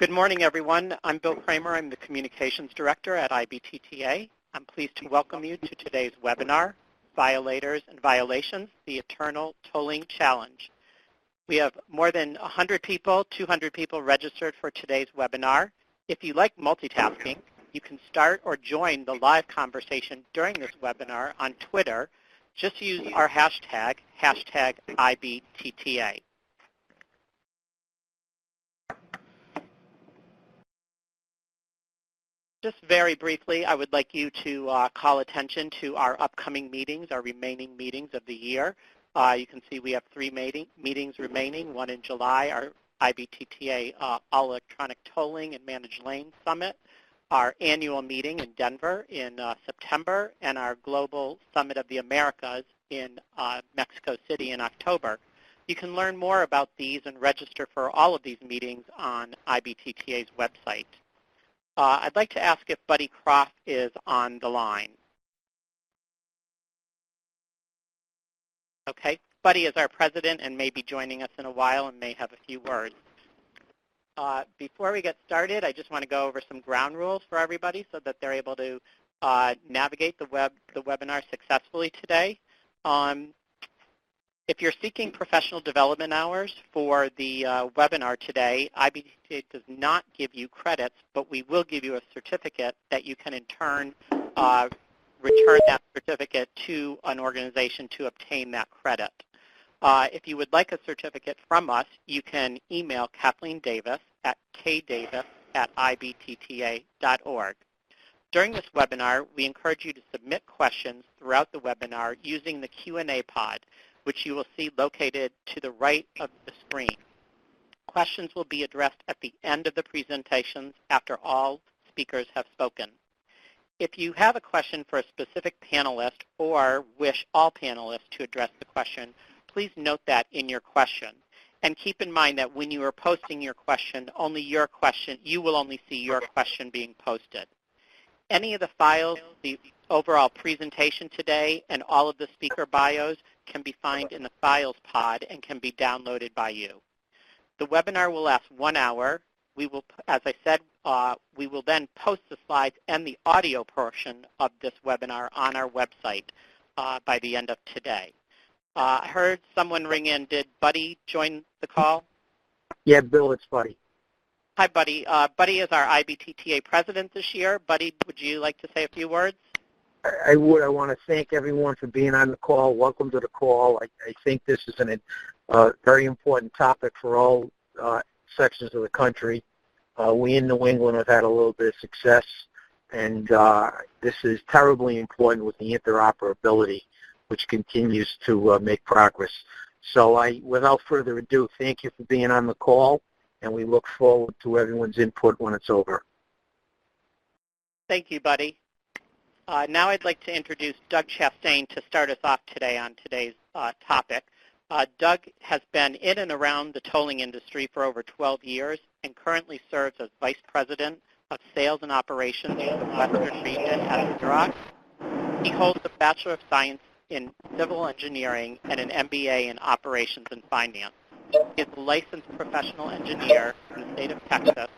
Good morning, everyone. I'm Bill Kramer. I'm the Communications Director at IBTTA. I'm pleased to welcome you to today's webinar, Violators and Violations, the Eternal Tolling Challenge. We have more than 100 people, 200 people registered for today's webinar. If you like multitasking, you can start or join the live conversation during this webinar on Twitter. Just use our hashtag IBTTA. Just very briefly, I would like you to call attention to our upcoming meetings, our remaining meetings of the year. You can see we have 3 meetings remaining, one in July, our IBTTA All Electronic Tolling and Managed Lane Summit, our annual meeting in Denver in September, and our Global Summit of the Americas in Mexico City in October. You can learn more about these and register for all of these meetings on IBTTA's website. I'd like to ask if Buddy Croft is on the line. Okay, Buddy is our president and may be joining us in a while and may have a few words. Before we get started, I just want to go over some ground rules for everybody so that they're able to navigate the webinar successfully today. If you're seeking professional development hours for the webinar today, IBTTA does not give you credits, but we will give you a certificate that you can in turn return that certificate to an organization to obtain that credit. If you would like a certificate from us, you can email Kathleen Davis at kdavis@ibtta.org. During this webinar, we encourage you to submit questions throughout the webinar using the Q&A pod, which you will see located to the right of the screen. Questions will be addressed at the end of the presentations after all speakers have spoken. If you have a question for a specific panelist or wish all panelists to address the question, please note that in your question. And keep in mind that when you are posting your question, you will only see your question being posted. Any of the files, the overall presentation today, and all of the speaker bios can be found in the files pod and can be downloaded by you. The webinar will last 1 hour. We will, as I said, we will then post the slides and the audio portion of this webinar on our website by the end of today. I heard someone ring in. Did Buddy join the call? Yeah, Bill, it's Buddy. Hi, Buddy. Buddy is our IBTTA president this year. Buddy, would you like to say a few words? I would. I want to thank everyone for being on the call. Welcome to the call. I think this is a very important topic for all sections of the country. We in New England have had a little bit of success, and this is terribly important with the interoperability, which continues to make progress. So without further ado, thank you for being on the call, and we look forward to everyone's input when it's over. Thank you, Buddy. Now I'd like to introduce Doug Chastain to start us off today on today's topic. Doug has been in and around the tolling industry for over 12 years and currently serves as Vice President of Sales and Operations for the Western region at Xerox. He holds a Bachelor of Science in Civil Engineering and an MBA in Operations and Finance. He is a licensed professional engineer in the state of Texas.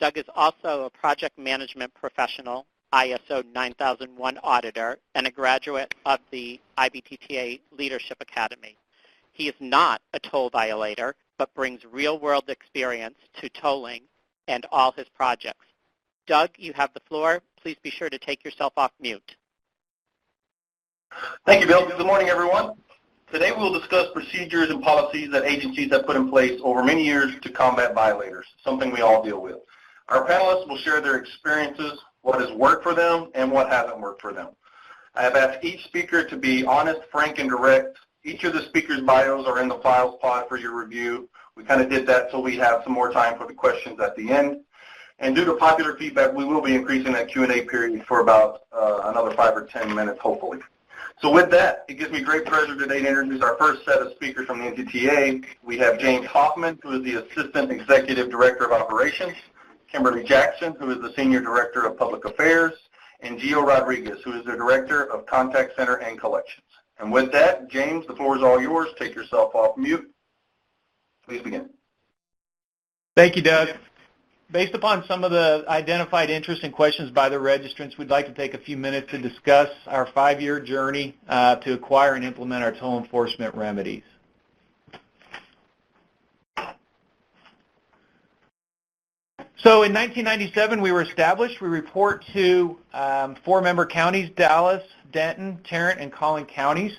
Doug is also a project management professional, ISO 9001 auditor, and a graduate of the IBTTA Leadership Academy. He is not a toll violator, but brings real-world experience to tolling and all his projects. Doug, you have the floor. Please be sure to take yourself off mute. Thank you, Bill. Good morning, everyone. Today we'll discuss procedures and policies that agencies have put in place over many years to combat violators, something we all deal with. Our panelists will share their experiences, what has worked for them, and what hasn't worked for them. I have asked each speaker to be honest, frank, and direct. Each of the speakers' bios are in the files pod for your review. We kind of did that so we have some more time for the questions at the end. And due to popular feedback, we will be increasing that Q&A period for about another 5 or 10 minutes, hopefully. So with that, it gives me great pleasure today to introduce our first set of speakers from the NTTA. We have James Hoffman, who is the Assistant Executive Director of Operations, Kimberly Jackson, who is the Senior Director of Public Affairs, and Gio Rodriguez, who is the Director of Contact Center and Collections. And with that, James, the floor is all yours. Take yourself off mute. Please begin. Thank you, Doug. based upon some of the identified interests and questions by the registrants, we'd like to take a few minutes to discuss our 5-year journey to acquire and implement our toll enforcement remedies. So in 1997, we were established. We report to 4-member counties, Dallas, Denton, Tarrant, and Collin counties.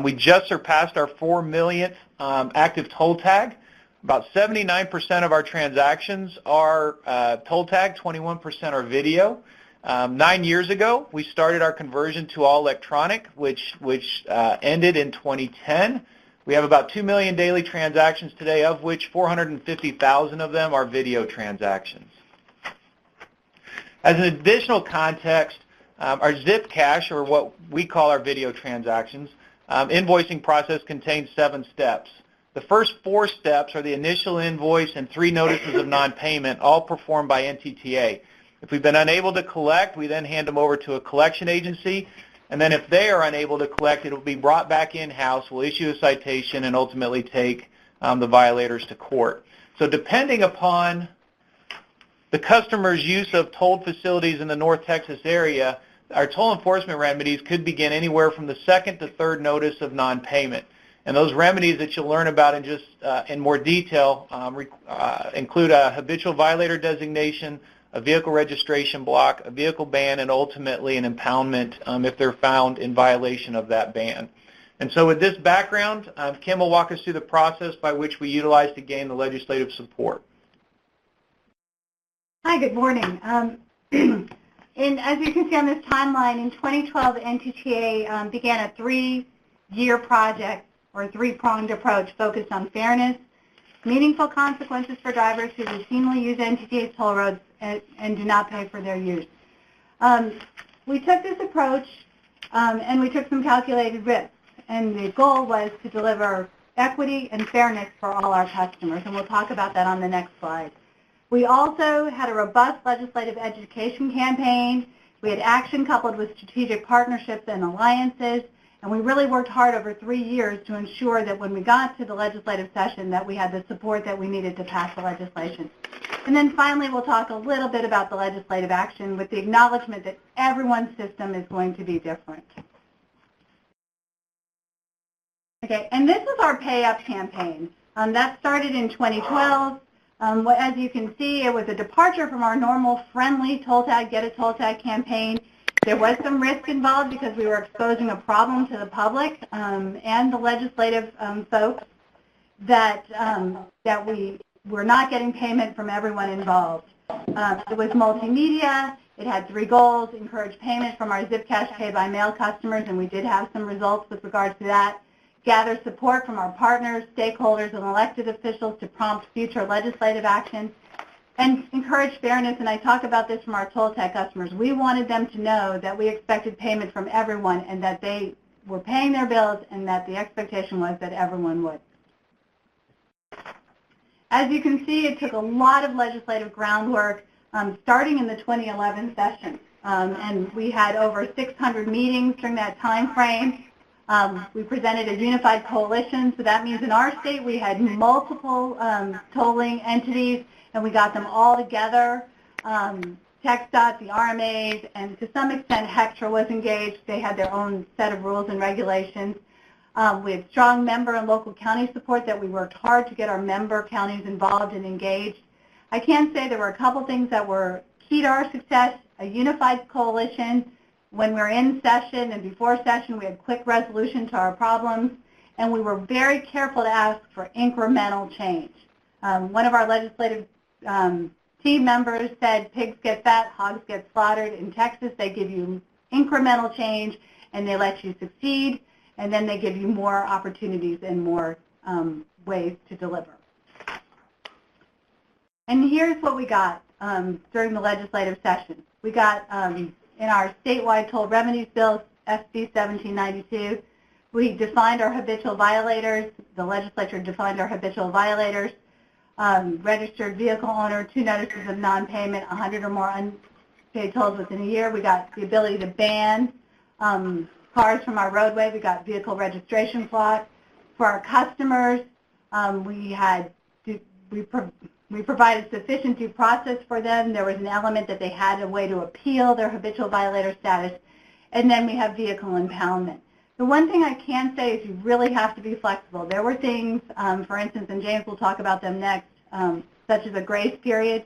We just surpassed our 4 millionth active toll tag. About 79% of our transactions are toll tag, 21% are video. 9 years ago, we started our conversion to all electronic, which ended in 2010. We have about 2 million daily transactions today, of which 450,000 of them are video transactions. As an additional context, our zip cash, or what we call our video transactions, invoicing process contains 7 steps. The first 4 steps are the initial invoice and 3 notices of non-payment, all performed by NTTA. If we've been unable to collect, we then hand them over to a collection agency, and then if they are unable to collect, it will be brought back in-house. We'll issue a citation and ultimately take the violators to court. So depending upon the customer's use of tolled facilities in the North Texas area, our toll enforcement remedies could begin anywhere from the 2nd to 3rd notice of non-payment. And those remedies that you'll learn about in more detail include a habitual violator designation, a vehicle registration block, a vehicle ban, and ultimately an impoundment if they're found in violation of that ban. And so with this background, Kim will walk us through the process by which we utilize to gain the legislative support. Hi, good morning. As you can see on this timeline, in 2012, NTTA began a 3-year project or three-pronged approach focused on fairness, meaningful consequences for drivers who routinely use NTTA's toll roads and do not pay for their use. We took this approach and we took some calculated risks, and the goal was to deliver equity and fairness for all our customers, and we'll talk about that on the next slide. We also had a robust legislative education campaign. We had action coupled with strategic partnerships and alliances, and we really worked hard over 3 years to ensure that when we got to the legislative session that we had the support that we needed to pass the legislation. And then finally, we'll talk a little bit about the legislative action with the acknowledgement that everyone's system is going to be different. Okay, and this is our Pay Up campaign. That started in 2012. As you can see, it was a departure from our normal friendly toll tag, get a toll tag campaign. There was some risk involved because we were exposing a problem to the public and the legislative folks that we were not getting payment from everyone involved. It was multimedia. It had 3 goals: encourage payment from our zip cash pay by mail customers, and we did have some results with regards to that. Gather support from our partners, stakeholders, and elected officials to prompt future legislative action, and encourage fairness. And I talk about this from our toll tag customers. We wanted them to know that we expected payment from everyone and that they were paying their bills and that the expectation was that everyone would. As you can see, it took a lot of legislative groundwork starting in the 2011 session. And we had over 600 meetings during that time frame. We presented a unified coalition, so that means in our state we had multiple tolling entities, and we got them all together. TxDOT, the RMAs, and to some extent HECTRA was engaged. They had their own set of rules and regulations. We had strong member and local county support that we worked hard to get our member counties involved and engaged. I can say there were a couple things that were key to our success: a unified coalition. When we were in session and before session, we had quick resolution to our problems, and we were very careful to ask for incremental change. One of our legislative team members said, pigs get fat, hogs get slaughtered. In Texas, they give you incremental change, and they let you succeed, and then they give you more opportunities and more ways to deliver. And here's what we got during the legislative session. We got in our statewide toll remedies bill, SB 1792, we defined our habitual violators. The legislature defined our habitual violators. Registered vehicle owner, 2 notices of non-payment, 100 or more unpaid tolls within a year. We got the ability to ban cars from our roadway. We got vehicle registration block. For our customers, we We provided sufficient due process for them. There was an element that they had a way to appeal their habitual violator status. And then we have vehicle impoundment. The one thing I can say is you really have to be flexible. There were things, for instance, and James will talk about them next, such as a grace period.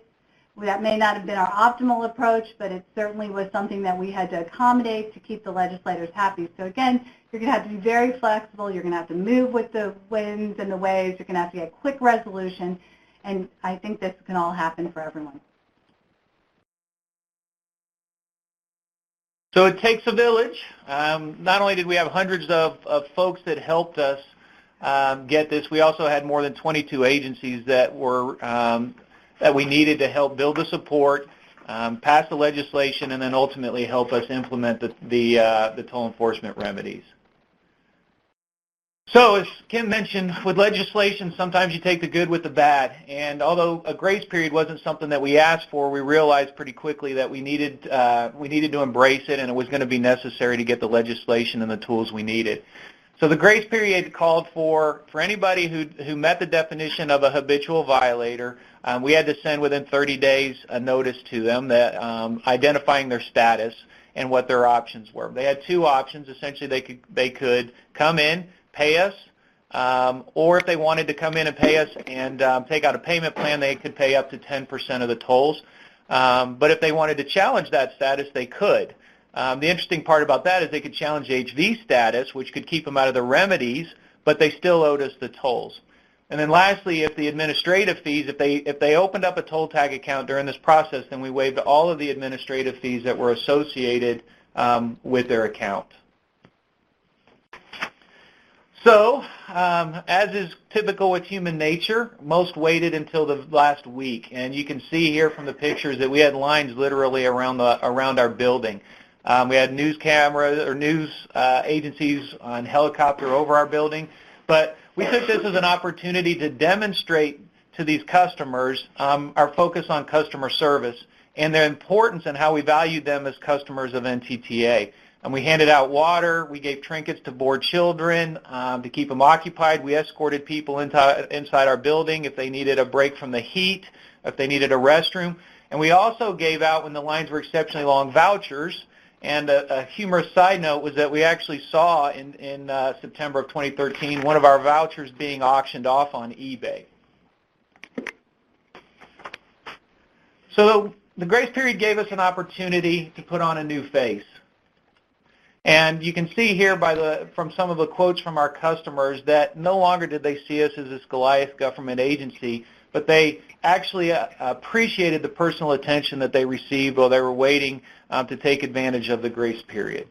That may not have been our optimal approach, but it certainly was something that we had to accommodate to keep the legislators happy. So again, you're going to have to be very flexible. You're going to have to move with the winds and the waves. You're going to have to get quick resolution. And I think this can all happen for everyone. So it takes a village. Not only did we have hundreds of folks that helped us get this, we also had more than 22 agencies that were that we needed to help build the support, pass the legislation, and then ultimately help us implement the toll enforcement remedies. So as Kim mentioned, with legislation, sometimes you take the good with the bad. And although a grace period wasn't something that we asked for, we realized pretty quickly that we needed to embrace it, and it was going to be necessary to get the legislation and the tools we needed. So the grace period called for anybody who met the definition of a habitual violator, we had to send within 30 days a notice to them that identifying their status and what their options were. They had two options. Essentially, they could come in, pay us, or if they wanted to come in and pay us and take out a payment plan, they could pay up to 10% of the tolls. But if they wanted to challenge that status, they could. The interesting part about that is they could challenge HV status, which could keep them out of the remedies, but they still owed us the tolls. And then lastly, if the administrative fees, if they opened up a toll tag account during this process, then we waived all of the administrative fees that were associated with their account. So, as is typical with human nature, most waited until the last week, and you can see here from the pictures that we had lines literally around our building. We had news cameras or news agencies on helicopter over our building, but we took this as an opportunity to demonstrate to these customers our focus on customer service and their importance and how we valued them as customers of NTTA. And we handed out water. We gave trinkets to bored children to keep them occupied. We escorted people inside our building if they needed a break from the heat, if they needed a restroom. And we also gave out, when the lines were exceptionally long, vouchers. And a humorous side note was that we actually saw in September of 2013 one of our vouchers being auctioned off on eBay. So the grace period gave us an opportunity to put on a new face. And you can see here from some of the quotes from our customers that no longer did they see us as this Goliath government agency, but they actually appreciated the personal attention that they received while they were waiting to take advantage of the grace period.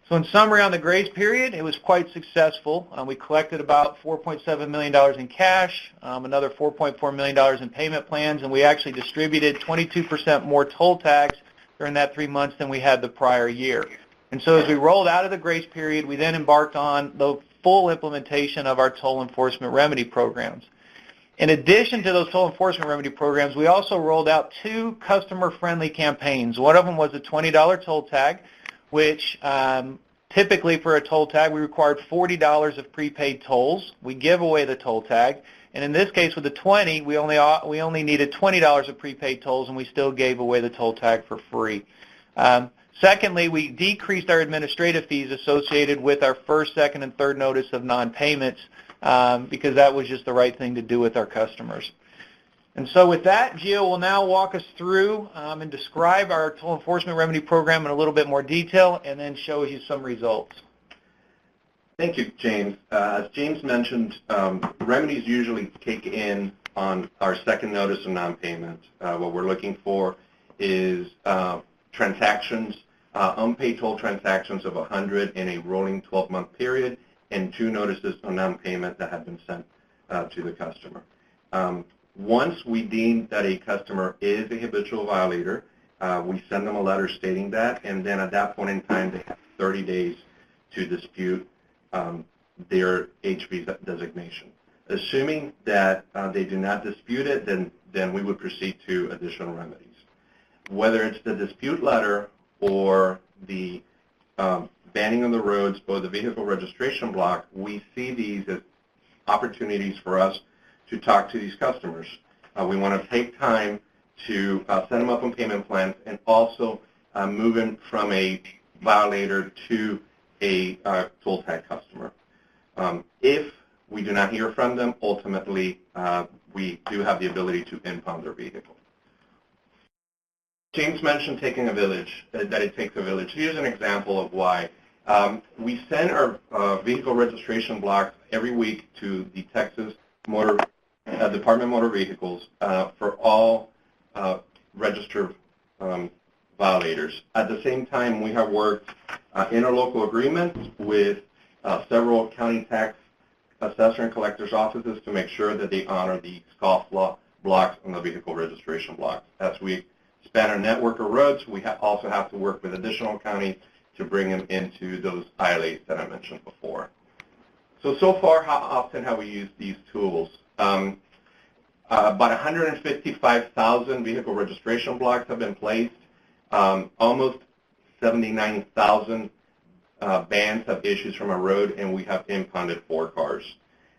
So in summary on the grace period, it was quite successful. We collected about $4.7 million in cash, another $4.4 million in payment plans, and we actually distributed 22% more toll tags during that 3 months than we had the prior year. And so as we rolled out of the grace period, we then embarked on the full implementation of our toll enforcement remedy programs. In addition to those toll enforcement remedy programs, we also rolled out two customer-friendly campaigns. One of them was a $20 toll tag, which typically for a toll tag we required $40 of prepaid tolls. We give away the toll tag. And in this case, with the 20, we only needed $20 of prepaid tolls, and we still gave away the toll tag for free. Secondly, we decreased our administrative fees associated with our first, second, and third notice of non-payments because that was just the right thing to do with our customers. And so with that, Gio will now walk us through and describe our toll enforcement remedy program in a little bit more detail and then show you some results. Thank you, James. As James mentioned, remedies usually kick in on our second notice of non-payment. What we're looking for is transactions, unpaid toll transactions of 100 in a rolling 12-month period and 2 notices of non-payment that have been sent to the customer. Once we deem that a customer is a habitual violator, we send them a letter stating that, and then at that point in time, they have 30 days to dispute their HV designation. Assuming that they do not dispute it, then we would proceed to additional remedies. Whether it's the dispute letter or the banning on the roads or the vehicle registration block, we see these as opportunities for us to talk to these customers. We want to take time to set them up on payment plans and also move them from a violator to a toll tag customer. If we do not hear from them, ultimately we do have the ability to impound their vehicle. James mentioned taking a village, that it takes a village. Here's an example of why. We send our vehicle registration blocks every week to the Texas Department of Motor Vehicles for all registered violators. At the same time, we have worked interlocal agreements with several county tax assessor and collector's offices to make sure that they honor the scoff blocks on the vehicle registration blocks. As we span our network of roads, we also have to work with additional counties to bring them into those ILAs that I mentioned before. So far, how often have we used these tools? About 155,000 vehicle registration blocks have been placed. Almost 79,000 bans have issued from our road, and we have impounded 4 cars.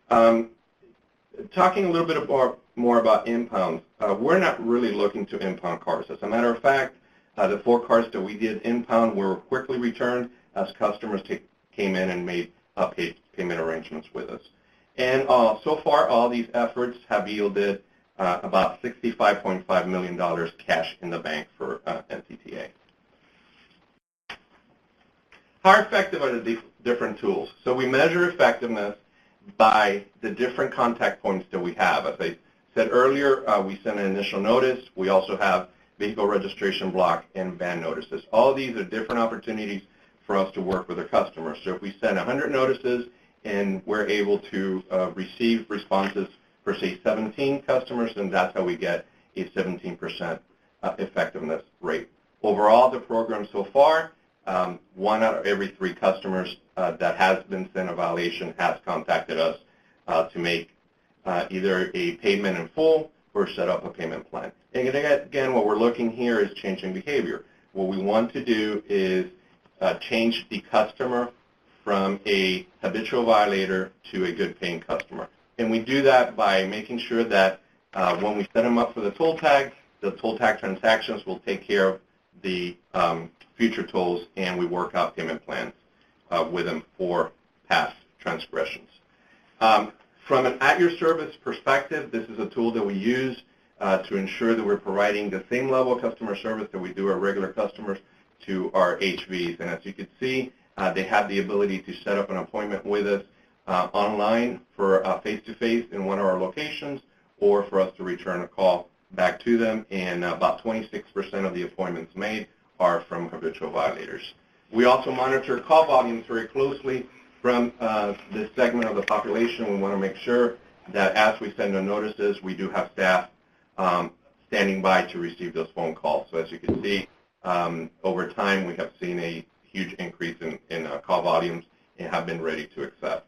Talking a little bit more about impounds, we're not really looking to impound cars. As a matter of fact, the 4 cars that we did impound were quickly returned as customers came in and made payment arrangements with us. And so far, all these efforts have yielded about $65.5 million cash in the bank for NTTA. How effective are the different tools? So we measure effectiveness by the different contact points that we have. As I said earlier, we send an initial notice. We also have vehicle registration block and ban notices. All of these are different opportunities for us to work with our customers. So if we send 100 notices and we're able to receive responses for, say, 17 customers, then that's how we get a 17% effectiveness rate. Overall, the program so far, 1 out of every 3 customers that has been sent a violation has contacted us to make either a payment in full or set up a payment plan. And again, what we're looking here is changing behavior. What we want to do is change the customer from a habitual violator to a good paying customer. And we do that by making sure that when we set them up for the toll tag transactions will take care of the future tolls, and we work out payment plans with them for past transgressions. From an at-your-service perspective, this is a tool that we use to ensure that we're providing the same level of customer service that we do our regular customers to our HVs. And as you can see, they have the ability to set up an appointment with us online for face-to-face in one of our locations, or for us to return a call back to them. And about 26% of the appointments made are from habitual violators. We also monitor call volumes very closely from this segment of the population. We want to make sure that as we send the notices, we do have staff standing by to receive those phone calls. So as you can see, over time, we have seen a huge increase in call volumes and have been ready to accept.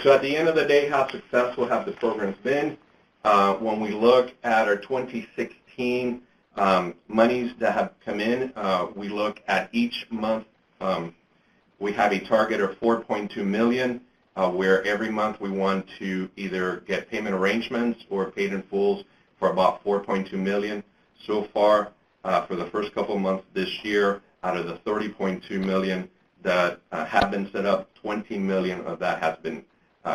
So at the end of the day, how successful have the programs been? When we look at our 2016 monies that have come in, we look at each month. We have a target of $4.2 million, where every month we want to either get payment arrangements or paid in fulls for about $4.2 million. So far, for the first couple of months this year, out of the $30.2 million that have been set up, $20 million of that has been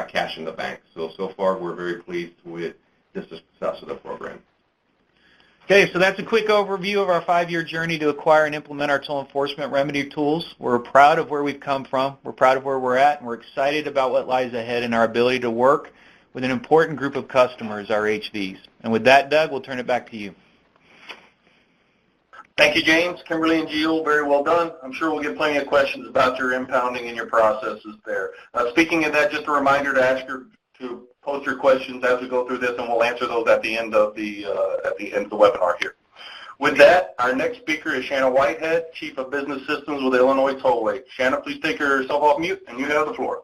cash in the bank. So far, we're very pleased with the success of the program. Okay, so that's a quick overview of our 5-year journey to acquire and implement our toll enforcement remedy tools. We're proud of where we've come from. We're proud of where we're at, and we're excited about what lies ahead and our ability to work with an important group of customers, our HVs. And with that, Doug, we'll turn it back to you. Thank you, James, Kimberly, and Jill. Very well done. I'm sure we'll get plenty of questions about your impounding and your processes there. Speaking of that, just a reminder to post your questions as we go through this, and we'll answer those at the end of the webinar here. With that, our next speaker is Shanna Whitehead, Chief of Business Systems with Illinois Tollway. Shanna, please take yourself off mute, and you have the floor.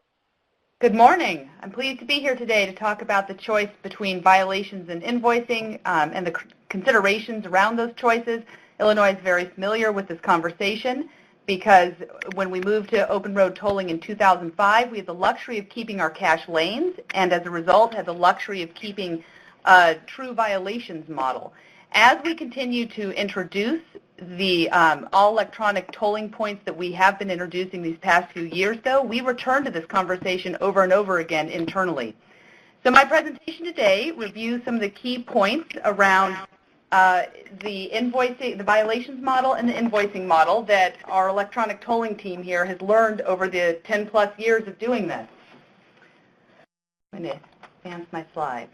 Good morning. I'm pleased to be here today to talk about the choice between violations and invoicing and the considerations around those choices. Illinois is very familiar with this conversation because when we moved to open road tolling in 2005, we had the luxury of keeping our cash lanes, and as a result had the luxury of keeping a true violations model. As we continue to introduce the all electronic tolling points that we have been introducing these past few years, though, we return to this conversation over and over again internally. So my presentation today reviews some of the key points around the violations model and the invoicing model that our electronic tolling team here has learned over the 10-plus years of doing this. I'm going to advance my slide.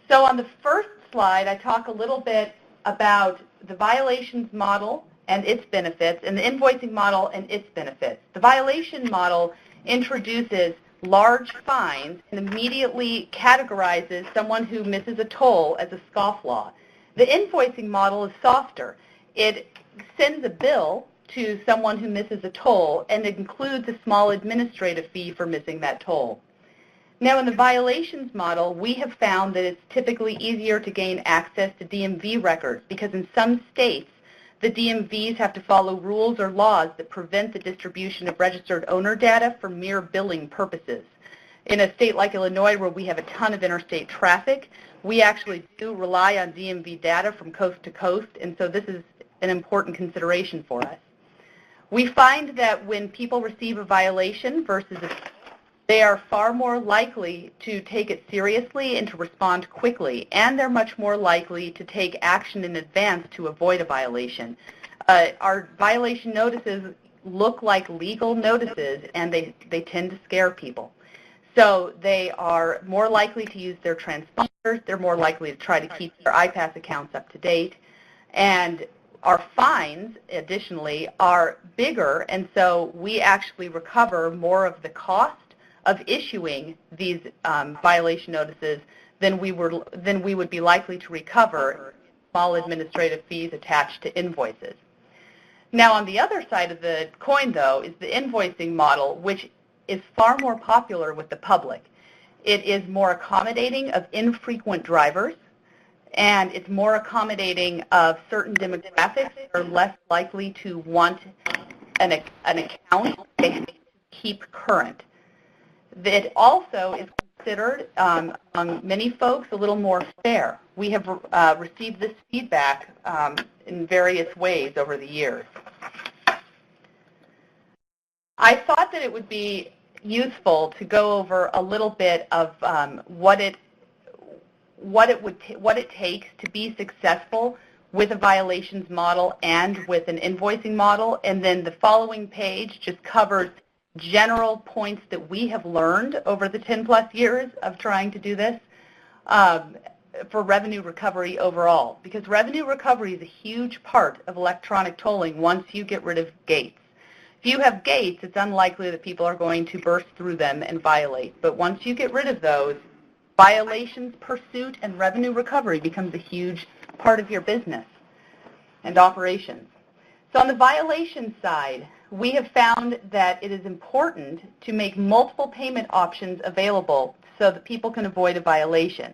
So on the first slide, I talk a little bit about the violations model and its benefits, and the invoicing model and its benefits. The violation model introduces large fines and immediately categorizes someone who misses a toll as a scofflaw. The invoicing model is softer. It sends a bill to someone who misses a toll and includes a small administrative fee for missing that toll. Now, in the violations model, we have found that it's typically easier to gain access to DMV records because in some states, the DMVs have to follow rules or laws that prevent the distribution of registered owner data for mere billing purposes. In a state like Illinois, where we have a ton of interstate traffic, we actually do rely on DMV data from coast to coast, and so this is an important consideration for us. We find that when people receive a violation versus they are far more likely to take it seriously and to respond quickly, and they're much more likely to take action in advance to avoid a violation. Our violation notices look like legal notices, and they tend to scare people. So they are more likely to use their transponders, they're more likely to try to keep their IPASS accounts up to date, and our fines, additionally, are bigger, and so we actually recover more of the cost of issuing these violation notices than we would be likely to recover small administrative fees attached to invoices. Now, on the other side of the coin, though, is the invoicing model, which is far more popular with the public. It is more accommodating of infrequent drivers, and it's more accommodating of certain demographics that are less likely to want an account they have to keep current. It also is considered among many folks a little more fair. We have received this feedback in various ways over the years. I thought that it would be useful to go over a little bit of what it takes to be successful with a violations model and with an invoicing model, and then the following page just covers general points that we have learned over the 10-plus years of trying to do this for revenue recovery overall, because revenue recovery is a huge part of electronic tolling once you get rid of gates. If you have gates, it's unlikely that people are going to burst through them and violate, but once you get rid of those, violations, pursuit, and revenue recovery becomes a huge part of your business and operations. So on the violation side, we have found that it is important to make multiple payment options available so that people can avoid a violation.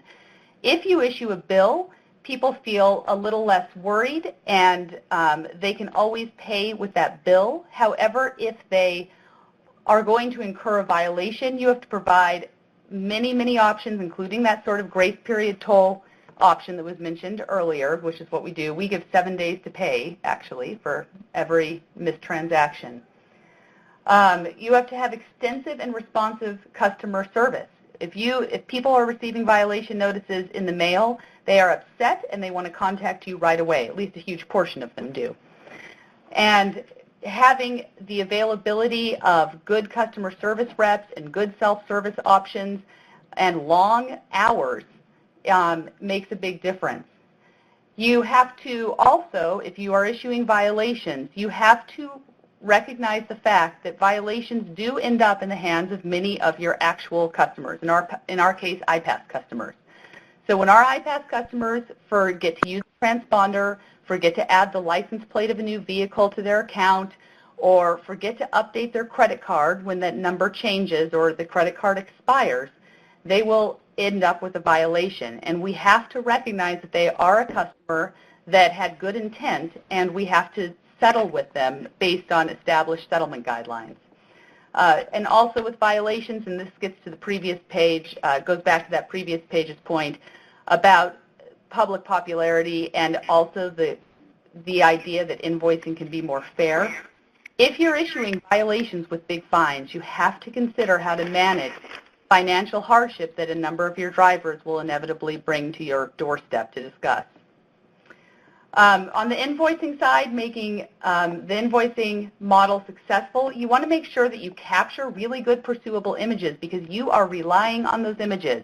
If you issue a bill, people feel a little less worried, and they can always pay with that bill. However, if they are going to incur a violation, you have to provide many, many options, including that sort of grace period toll option that was mentioned earlier, which is what we do. We give 7 days to pay, actually, for every missed transaction. You have to have extensive and responsive customer service. If people are receiving violation notices in the mail, they are upset and they want to contact you right away. At least a huge portion of them do. And having the availability of good customer service reps and good self-service options and long hours makes a big difference. You have to also, if you are issuing violations, you have to recognize the fact that violations do end up in the hands of many of your actual customers, in our case, IPASS customers. So when our IPASS customers forget to use the transponder, forget to add the license plate of a new vehicle to their account, or forget to update their credit card when that number changes or the credit card expires, they will end up with a violation. And we have to recognize that they are a customer that had good intent, and we have to settle with them based on established settlement guidelines. And also with violations, and this gets to the previous page, goes back to that previous page's point about public popularity and also the idea that invoicing can be more fair. If you're issuing violations with big fines, you have to consider how to manage financial hardship that a number of your drivers will inevitably bring to your doorstep to discuss. On the invoicing side, making the invoicing model successful, you want to make sure that you capture really good pursuable images because you are relying on those images.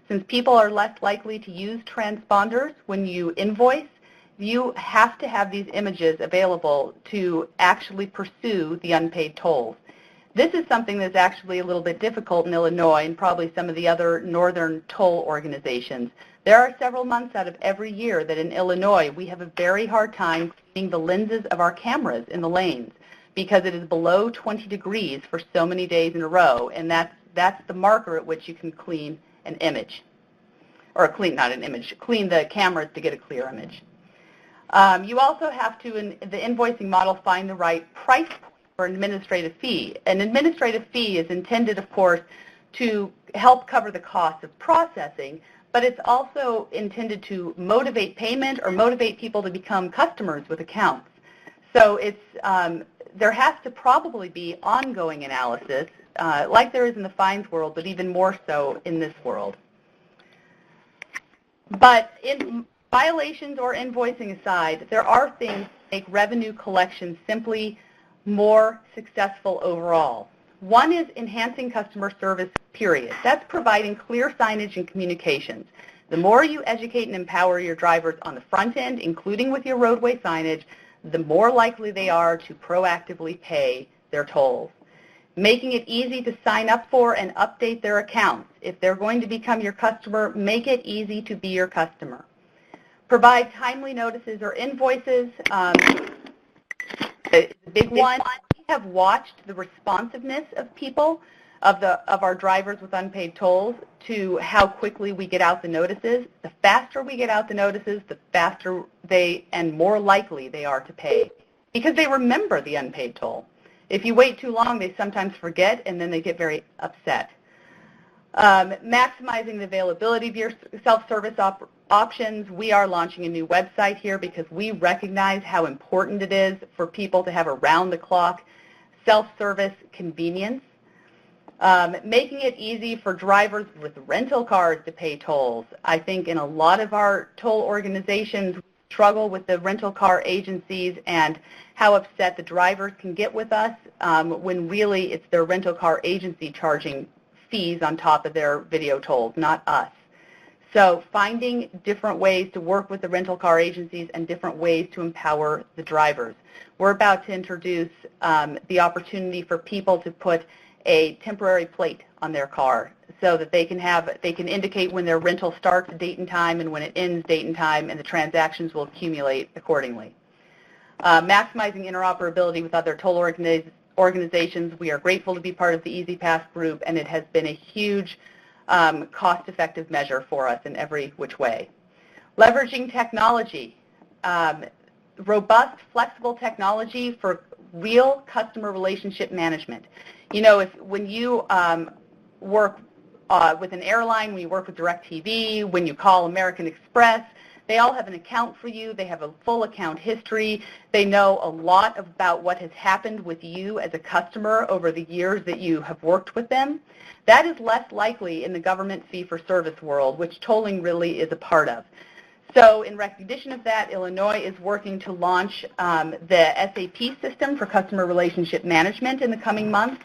Since people are less likely to use transponders when you invoice, you have to have these images available to actually pursue the unpaid tolls. This is something that's actually a little bit difficult in Illinois and probably some of the other northern toll organizations. There are several months out of every year that in Illinois we have a very hard time cleaning the lenses of our cameras in the lanes because it is below 20 degrees for so many days in a row, and that's the marker at which you can clean an image. Or clean, not an image, clean the cameras to get a clear image. You also have to, in the invoicing model, find the right price point for an administrative fee. An administrative fee is intended, of course, to help cover the cost of processing, but it's also intended to motivate payment or motivate people to become customers with accounts. So it's, there has to probably be ongoing analysis, like there is in the fines world, but even more so in this world. But in violations or invoicing aside, there are things that make revenue collection simply more successful overall. One is enhancing customer service, period. That's providing clear signage and communications. The more you educate and empower your drivers on the front end, including with your roadway signage, the more likely they are to proactively pay their tolls. Making it easy to sign up for and update their accounts. If they're going to become your customer, make it easy to be your customer. Provide timely notices or invoices. The big one, we have watched the responsiveness of people, of our drivers with unpaid tolls, to how quickly we get out the notices. The faster we get out the notices, the faster they and more likely they are to pay because they remember the unpaid toll. If you wait too long, they sometimes forget and then they get very upset. Maximizing the availability of your self-service options. We are launching a new website here because we recognize how important it is for people to have around-the-clock self-service convenience. Making it easy for drivers with rental cars to pay tolls. I think in a lot of our toll organizations we struggle with the rental car agencies and how upset the drivers can get with us when really it's their rental car agency charging fees on top of their video tolls, not us. So finding different ways to work with the rental car agencies and different ways to empower the drivers. We're about to introduce the opportunity for people to put a temporary plate on their car so that they can indicate when their rental starts, date and time, and when it ends, date and time, and the transactions will accumulate accordingly. Maximizing interoperability with other toll organizations. We are grateful to be part of the EasyPass group, and it has been a huge cost-effective measure for us in every which way. Leveraging technology. Robust, flexible technology for real customer relationship management. You know, when you work with an airline, when you work with DirecTV, when you call American Express, they all have an account for you. They have a full account history. They know a lot about what has happened with you as a customer over the years that you have worked with them. That is less likely in the government fee-for-service world, which tolling really is a part of. So in recognition of that, Illinois is working to launch the SAP system for customer relationship management in the coming months,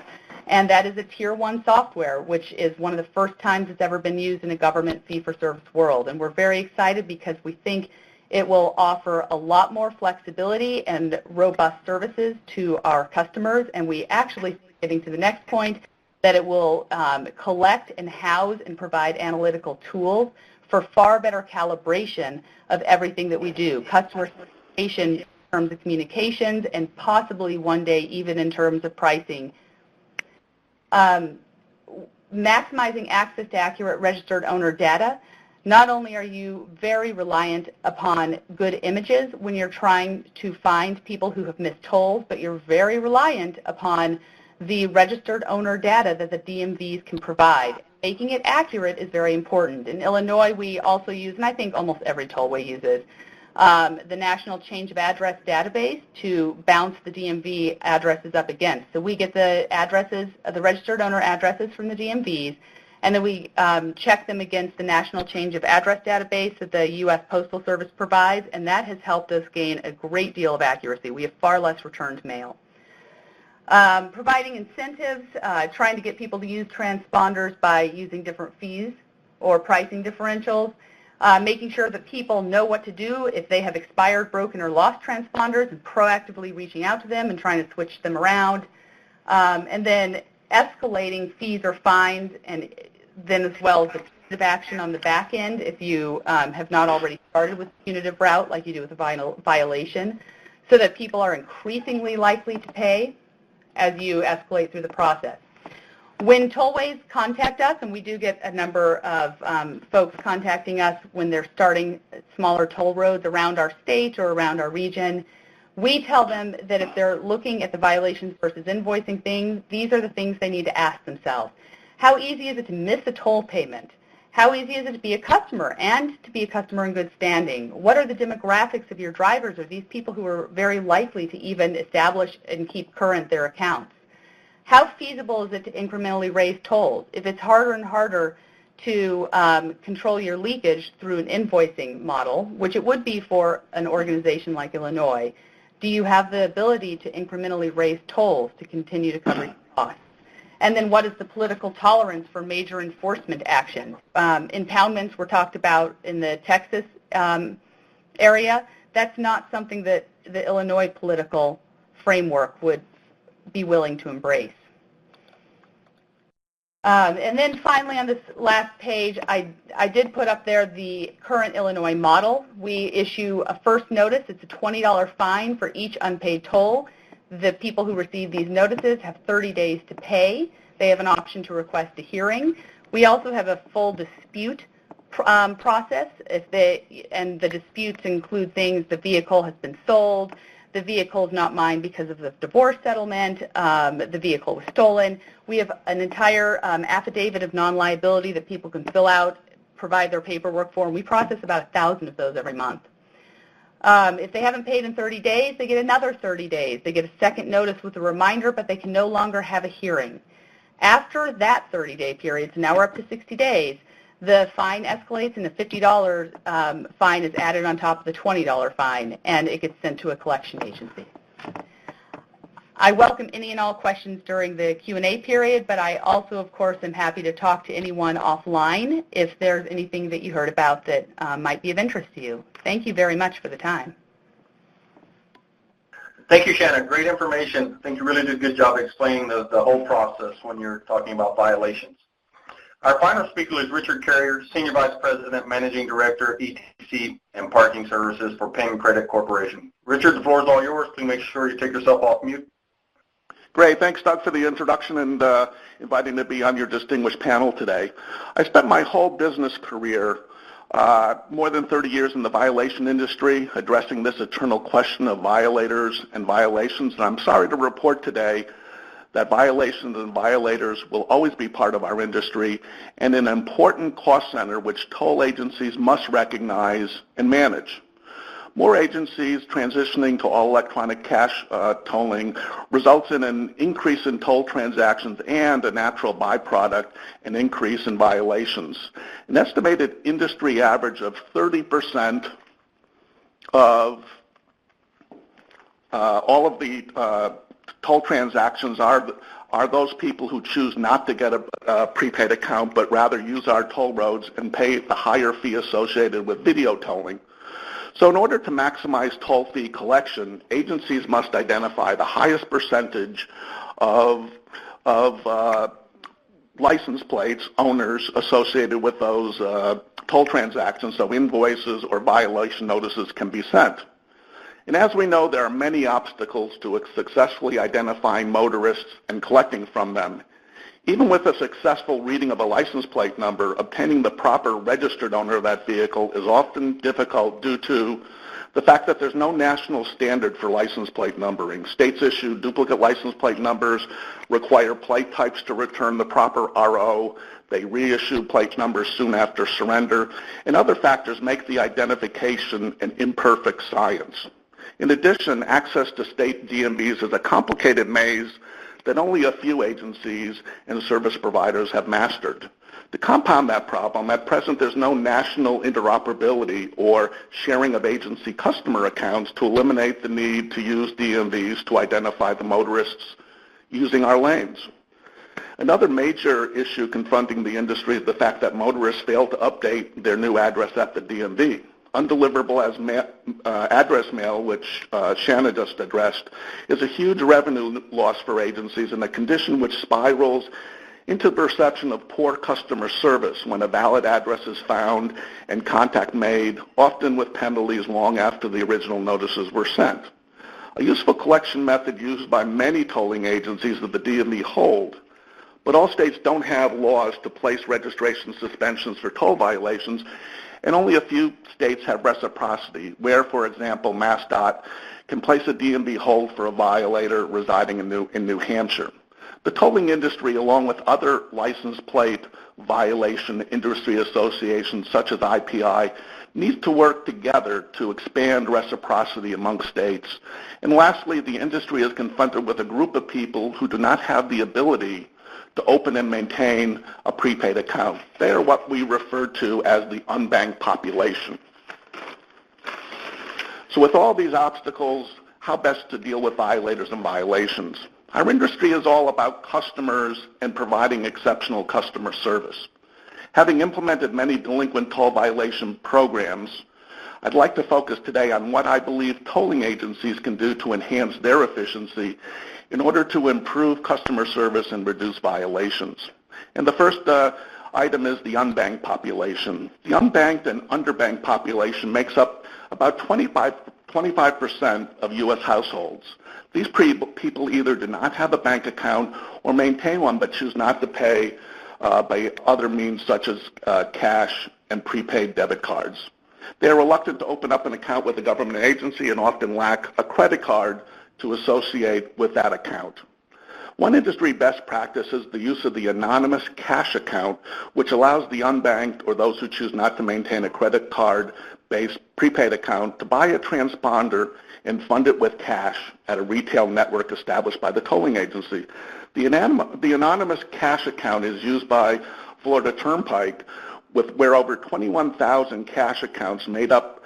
and that is a Tier 1 software, which is one of the first times it's ever been used in a government fee-for-service world. And we're very excited because we think it will offer a lot more flexibility and robust services to our customers, and we actually, getting to the next point, that it will collect and house and provide analytical tools for far better calibration of everything that we do, customer certification in terms of communications, and possibly one day even in terms of pricing. Maximizing access to accurate registered owner data. Not only are you very reliant upon good images when you're trying to find people who have missed tolls, but you're very reliant upon the registered owner data that the DMVs can provide. Making it accurate is very important. In Illinois, we also use, and I think almost every tollway uses, the National Change of Address database to bounce the DMV addresses up against. So we get the addresses, the registered owner addresses from the DMVs, and then we check them against the National Change of Address database that the U.S. Postal Service provides, and that has helped us gain a great deal of accuracy. We have far less returned mail. Providing incentives, trying to get people to use transponders by using different fees or pricing differentials, making sure that people know what to do if they have expired, broken, or lost transponders, and proactively reaching out to them and trying to switch them around, and then escalating fees or fines, and then as well as the punitive action on the back end if you have not already started with the punitive route like you do with a violation, so that people are increasingly likely to pay as you escalate through the process. When tollways contact us, and we do get a number of folks contacting us when they're starting smaller toll roads around our state or around our region, we tell them that if they're looking at the violations versus invoicing thing, these are the things they need to ask themselves. How easy is it to miss a toll payment? How easy is it to be a customer and to be a customer in good standing? What are the demographics of your drivers? Are these people who are very likely to even establish and keep current their accounts? How feasible is it to incrementally raise tolls? If it's harder and harder to control your leakage through an invoicing model, which it would be for an organization like Illinois, do you have the ability to incrementally raise tolls to continue to cover your costs? And then what is the political tolerance for major enforcement action? Impoundments were talked about in the Texas area. That's not something that the Illinois political framework would be willing to embrace. And then finally on this last page, I did put up there the current Illinois model. We issue a first notice. It's a $20 fine for each unpaid toll. The people who receive these notices have 30 days to pay. They have an option to request a hearing. We also have a full dispute process, and the disputes include things: the vehicle has been sold, the vehicle is not mine because of the divorce settlement, the vehicle was stolen. We have an entire affidavit of non-liability that people can fill out, provide their paperwork for, and we process about 1,000 of those every month. If they haven't paid in 30 days, they get another 30 days. They get a second notice with a reminder, but they can no longer have a hearing. After that 30-day period, so now we're up to 60 days, the fine escalates and the $50 fine is added on top of the $20 fine, and it gets sent to a collection agency. I welcome any and all questions during the Q&A period, but I also, of course, am happy to talk to anyone offline if there's anything that you heard about that might be of interest to you. Thank you very much for the time. Thank you, Shannon. Great information. I think you really did a good job explaining the whole process when you're talking about violations. Our final speaker is Richard Carrier, Senior Vice President, Managing Director, ETC and Parking Services for Penn Credit Corporation. Richard, the floor is all yours. Please make sure you take yourself off mute. Great. Thanks, Doug, for the introduction and inviting me to be on your distinguished panel today. I spent my whole business career, more than 30 years in the violation industry, addressing this eternal question of violators and violations. And I'm sorry to report today that violations and violators will always be part of our industry and an important cost center which toll agencies must recognize and manage. More agencies transitioning to all electronic cash tolling results in an increase in toll transactions and a natural byproduct, an increase in violations. An estimated industry average of 30% of all of the toll transactions are those people who choose not to get a prepaid account but rather use our toll roads and pay the higher fee associated with video tolling. So in order to maximize toll fee collection, agencies must identify the highest percentage of license plates owners associated with those toll transactions so invoices or violation notices can be sent. And as we know, there are many obstacles to successfully identifying motorists and collecting from them. Even with a successful reading of a license plate number, obtaining the proper registered owner of that vehicle is often difficult due to The fact that there's no national standard for license plate numbering. States issue duplicate license plate numbers, require plate types to return the proper RO. They reissue plate numbers soon after surrender. And other factors make the identification an imperfect science. In addition, access to state DMVs is a complicated maze that only a few agencies and service providers have mastered. To compound that problem, at present there's no national interoperability or sharing of agency customer accounts to eliminate the need to use DMVs to identify the motorists using our lanes. Another major issue confronting the industry is the fact that motorists fail to update their new address at the DMV. Undeliverable as address mail, which Shanna just addressed, is a huge revenue loss for agencies and a condition which spirals into the perception of poor customer service when a valid address is found and contact made, often with penalties long after the original notices were sent. A useful collection method used by many tolling agencies that the DMV hold, but all states don't have laws to place registration suspensions for toll violations, and only a few states have reciprocity, where, for example, MassDOT can place a DMV hold for a violator residing in New Hampshire. The tolling industry, along with other license plate violation industry associations such as IPI, needs to work together to expand reciprocity among states. And lastly, the industry is confronted with a group of people who do not have the ability to open and maintain a prepaid account. They are what we refer to as the unbanked population. So with all these obstacles, how best to deal with violators and violations? Our industry is all about customers and providing exceptional customer service. Having implemented many delinquent toll violation programs, I'd like to focus today on what I believe tolling agencies can do to enhance their efficiency in order to improve customer service and reduce violations. And the first item is the unbanked population. The unbanked and underbanked population makes up about 25% of U.S. households. These people either do not have a bank account or maintain one but choose not to pay by other means such as cash and prepaid debit cards. They are reluctant to open up an account with a government agency and often lack a credit card to associate with that account. One industry best practice is the use of the anonymous cash account, which allows the unbanked or those who choose not to maintain a credit card-based prepaid account to buy a transponder and fund it with cash at a retail network established by the tolling agency. The anonymous cash account is used by Florida Turnpike, where over 21,000 cash accounts made up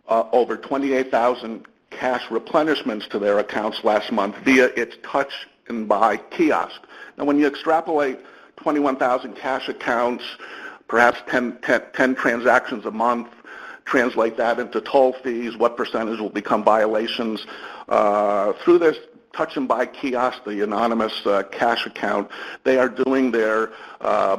over 28,000 cash replenishments to their accounts last month via its touch and buy kiosk. Now when you extrapolate 21,000 cash accounts, perhaps 10 transactions a month, translate that into toll fees, what percentage will become violations? Through this touch and buy kiosk, the anonymous cash account, they are doing their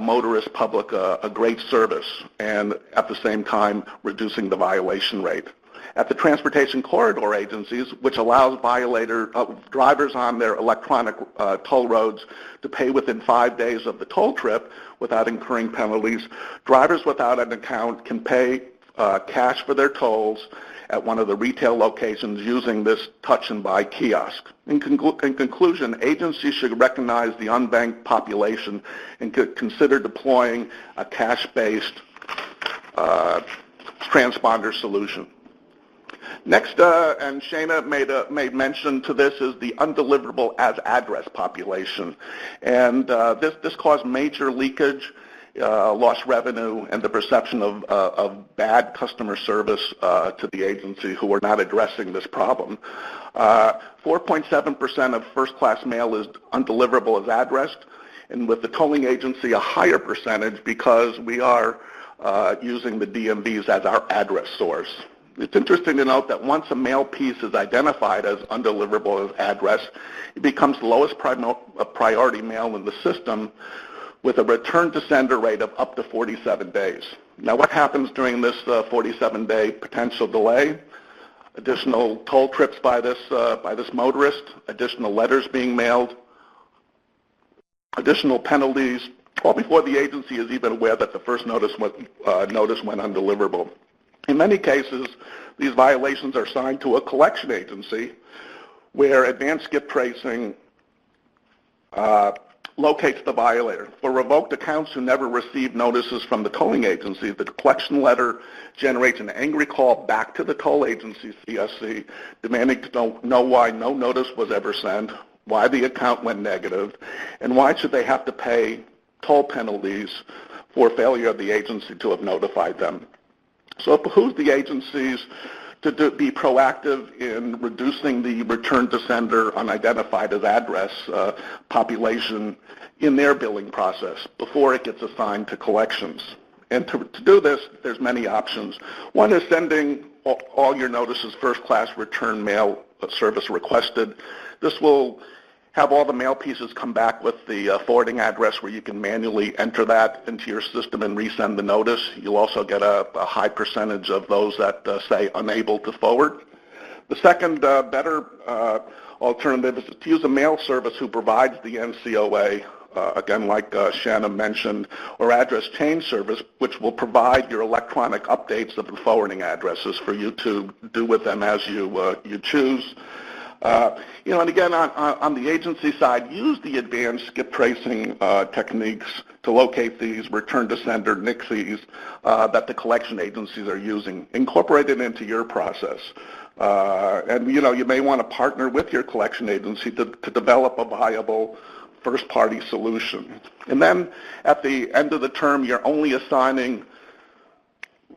motorist public a great service and at the same time reducing the violation rate. At the transportation corridor agencies, which allows drivers on their electronic toll roads to pay within 5 days of the toll trip without incurring penalties, drivers without an account can pay cash for their tolls at one of the retail locations using this touch and buy kiosk. In conclusion, agencies should recognize the unbanked population and could consider deploying a cash-based transponder solution. Next, and Shana made mention to this, is the undeliverable as address population. And this caused major leakage, lost revenue, and the perception of bad customer service to the agency who are not addressing this problem. 4.7% of first-class mail is undeliverable as addressed, and with the tolling agency a higher percentage because we are using the DMVs as our address source. It's interesting to note that once a mail piece is identified as undeliverable as address, it becomes the lowest priority mail in the system with a return to sender rate of up to 47 days. Now what happens during this 47-day potential delay? Additional toll trips by this motorist, additional letters being mailed, additional penalties, all before the agency is even aware that the first notice went undeliverable. In many cases, These violations are assigned to a collection agency where advanced skip tracing locates the violator. For revoked accounts who never received notices from the tolling agency, the collection letter generates an angry call back to the toll agency CSC demanding to know why no notice was ever sent, why the account went negative, and why should they have to pay toll penalties for failure of the agency to have notified them. So it behooves the agencies to be proactive in reducing the return to sender unidentified as address population in their billing process before it gets assigned to collections. And to do this, there's many options. One is sending all your notices first-class return mail service requested. This will have all the mail pieces come back with the forwarding address where you can manually enter that into your system and resend the notice. You'll also get a high percentage of those that say unable to forward. The second better alternative is to use a mail service who provides the NCOA, again like Shanna mentioned, or address change service, which will provide your electronic updates of the forwarding addresses for you to do with them as you choose. And again, on the agency side, use the advanced skip tracing techniques to locate these return to sender NICSs that the collection agencies are using. Incorporate it into your process. And you may want to partner with your collection agency to develop a viable first-party solution. And then at the end of the term, you're only assigning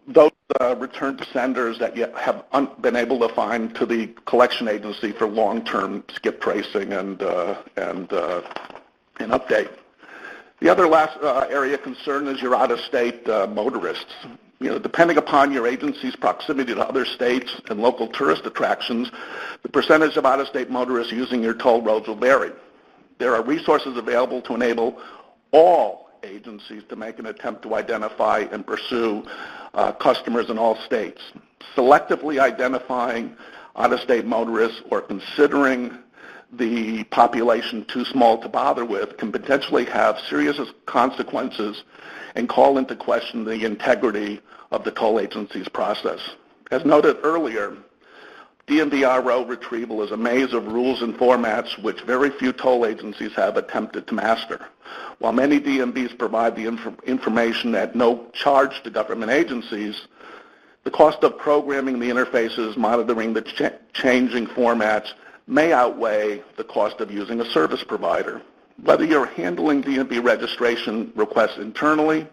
those return to senders that you have been able to find to the collection agency for long-term skip tracing and update. The other last area of concern is your out-of-state motorists. Depending upon your agency's proximity to other states and local tourist attractions, the percentage of out-of-state motorists using your toll roads will vary. There are resources available to enable all agencies to make an attempt to identify and pursue customers in all states. Selectively identifying out-of-state motorists or considering the population too small to bother with can potentially have serious consequences and call into question the integrity of the toll agency's process. As noted earlier, DMV-RO retrieval is a maze of rules and formats which very few toll agencies have attempted to master. While many DMVs provide the information at no charge to government agencies, the cost of programming the interfaces, monitoring the changing formats, may outweigh the cost of using a service provider. Whether you're handling DMV registration requests internally,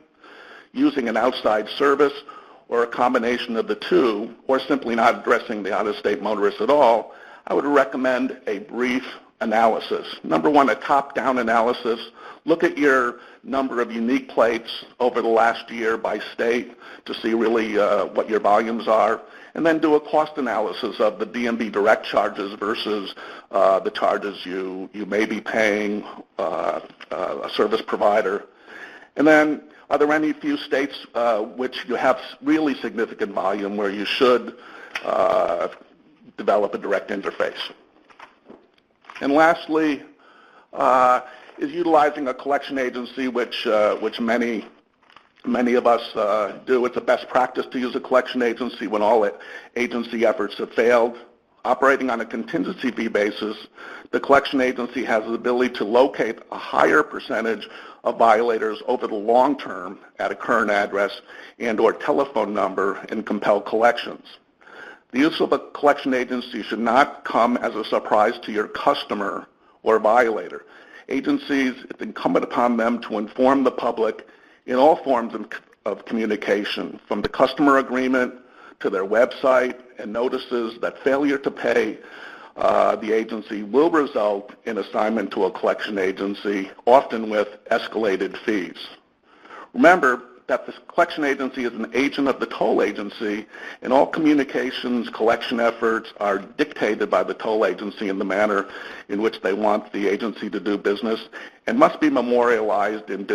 using an outside service, or a combination of the two, or simply not addressing the out-of-state motorists at all, I would recommend a brief analysis. Number one, a top-down analysis. Look at your number of unique plates over the last year by state to see really what your volumes are, and then do a cost analysis of the DMV direct charges versus the charges you may be paying a service provider. And then, are there any few states which you have really significant volume where you should develop a direct interface? And lastly, is utilizing a collection agency, which many of us do. It's a best practice to use a collection agency when all agency efforts have failed. Operating on a contingency fee basis, the collection agency has the ability to locate a higher percentage of violators over the long term at a current address and or telephone number and compel collections. The use of a collection agency should not come as a surprise to your customer or violator. Agencies, it's incumbent upon them to inform the public in all forms of communication, from the customer agreement to their website and notices that failure to pay the agency will result in assignment to a collection agency, often with escalated fees. Remember that the collection agency is an agent of the toll agency, and all communications, collection efforts are dictated by the toll agency in the manner in which they want the agency to do business and must be memorialized in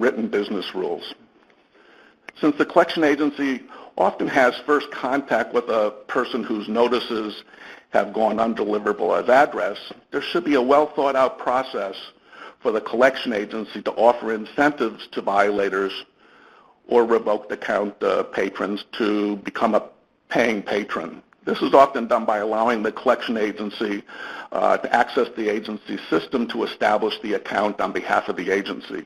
written business rules. Since the collection agency often has first contact with a person whose notices have gone undeliverable as address, there should be a well-thought-out process for the collection agency to offer incentives to violators or revoked account patrons to become a paying patron. This is often done by allowing the collection agency to access the agency's system to establish the account on behalf of the agency.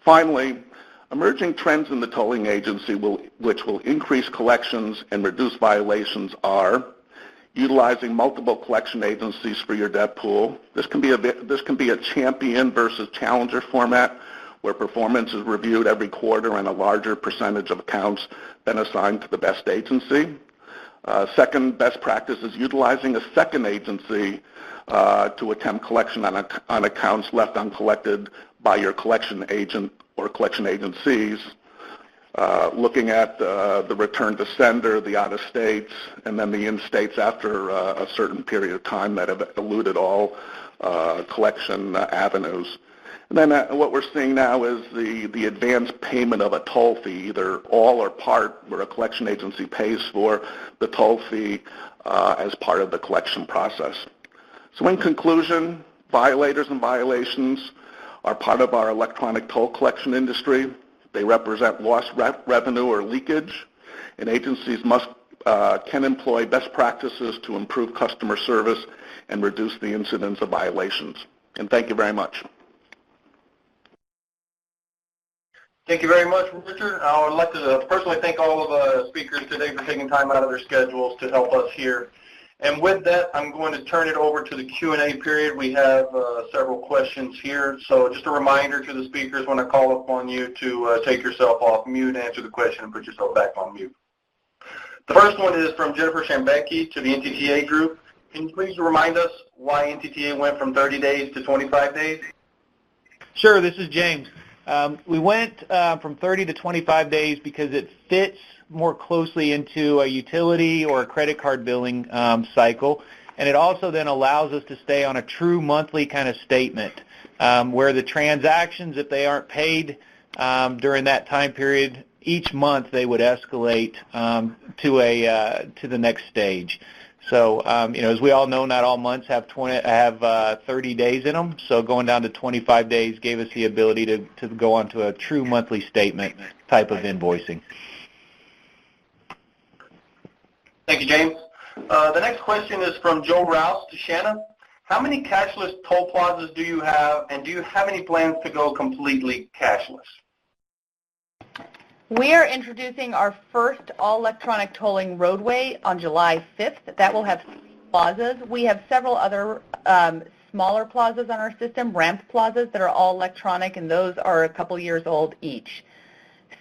Finally, emerging trends in the tolling agency which will increase collections and reduce violations are utilizing multiple collection agencies for your debt pool. This can be a champion versus challenger format where performance is reviewed every quarter and a larger percentage of accounts then assigned to the best agency. Second best practice is utilizing a second agency to attempt collection on accounts left uncollected by your collection agent or collection agencies. Looking at the return to sender, the out-of-states, and then the in-states after a certain period of time that have eluded all collection avenues. And then what we're seeing now is the advanced payment of a toll fee, either all or part, where a collection agency pays for the toll fee as part of the collection process. So in conclusion, violators and violations are part of our electronic toll collection industry. They represent lost revenue or leakage, and agencies can employ best practices to improve customer service and reduce the incidence of violations. And thank you very much. Thank you very much, Richard. I would like to personally thank all of the speakers today for taking time out of their schedules to help us here. And with that, I'm going to turn it over to the Q&A period. We have several questions here. So just a reminder to the speakers when I call upon you to take yourself off mute, answer the question, and put yourself back on mute. The first one is from Jennifer Shambecki to the NTTA group. Can you please remind us why NTTA went from 30 days to 25 days? Sure, this is James. We went from 30 to 25 days because it fits more closely into a utility or a credit card billing cycle, and it also then allows us to stay on a true monthly kind of statement where the transactions, if they aren't paid during that time period, each month they would escalate to the next stage. So, as we all know, not all months have 30 days in them. So going down to 25 days gave us the ability to go onto a true monthly statement type of invoicing. Thank you, James. The next question is from Joe Rouse to Shanna. How many cashless toll plazas do you have, and do you have any plans to go completely cashless? We are introducing our first all-electronic tolling roadway on July 5th. That will have 3 plazas. We have several other smaller plazas on our system, ramp plazas, that are all electronic, and those are a couple years old each.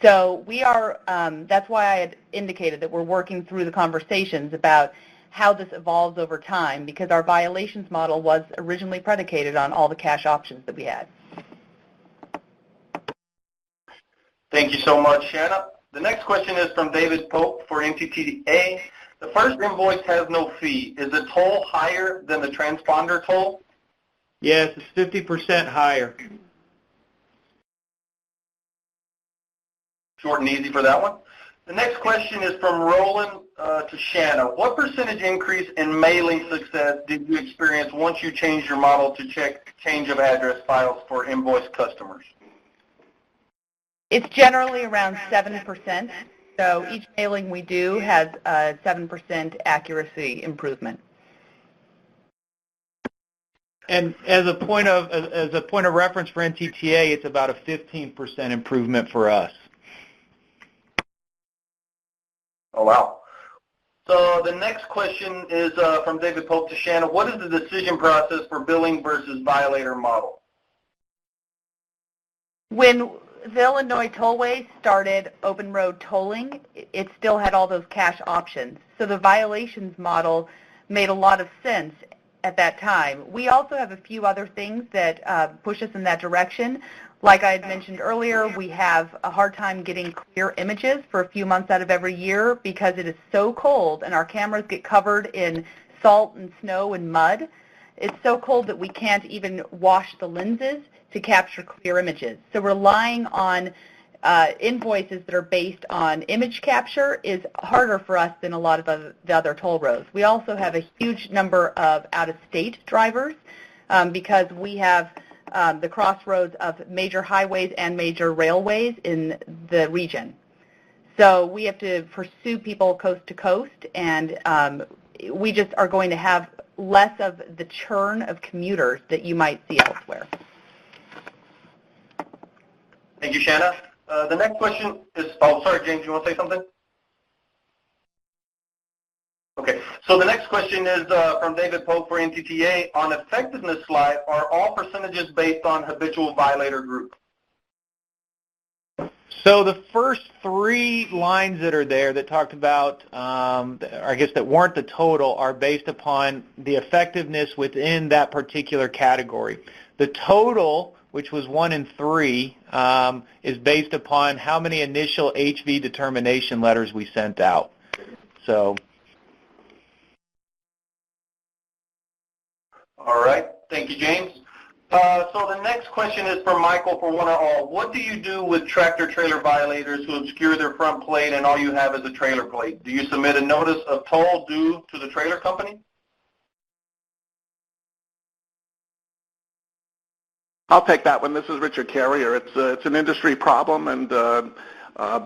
So we are, that's why I had indicated that we're working through the conversations about how this evolves over time, because our violations model was originally predicated on all the cash options that we had. Thank you so much, Shanna. The next question is from David Pope for NTTA. The first invoice has no fee. Is the toll higher than the transponder toll? Yes, it's 50% higher. Short and easy for that one. The next question is from Roland to Shanna. What percentage increase in mailing success did you experience once you changed your model to check change of address files for invoice customers? It's generally around 7%. So each mailing we do has a 7% accuracy improvement. And as a point of reference for NTTA, it's about a 15% improvement for us. Oh, wow. So the next question is from David Pope to Shanna. What is the decision process for billing versus violator model? When the Illinois Tollway started open road tolling, it still had all those cash options. So the violations model made a lot of sense at that time. We also have a few other things that push us in that direction. Like I had mentioned earlier, we have a hard time getting clear images for a few months out of every year because it is so cold and our cameras get covered in salt and snow and mud. It's so cold that we can't even wash the lenses to capture clear images. So relying on invoices that are based on image capture is harder for us than a lot of the other toll roads. We also have a huge number of out-of-state drivers because we have the crossroads of major highways and major railways in the region. So we have to pursue people coast to coast, and we just are going to have less of the churn of commuters that you might see elsewhere. Thank you, Shanna. The next question is, oh, sorry, James, you want to say something? Okay, so the next question is from David Pope for NTTA. On effectiveness slide, are all percentages based on habitual violator group? So the first 3 lines that are there that talked about, I guess that weren't the total, are based upon the effectiveness within that particular category. The total, which was 1 and 3, is based upon how many initial HV determination letters we sent out. So. All right. Thank you, James. So the next question is for Michael for one or all. What do you do with tractor-trailer violators who obscure their front plate and all you have is a trailer plate? Do you submit a notice of toll due to the trailer company? I'll take that one. This is Richard Carrier. It's an industry problem, and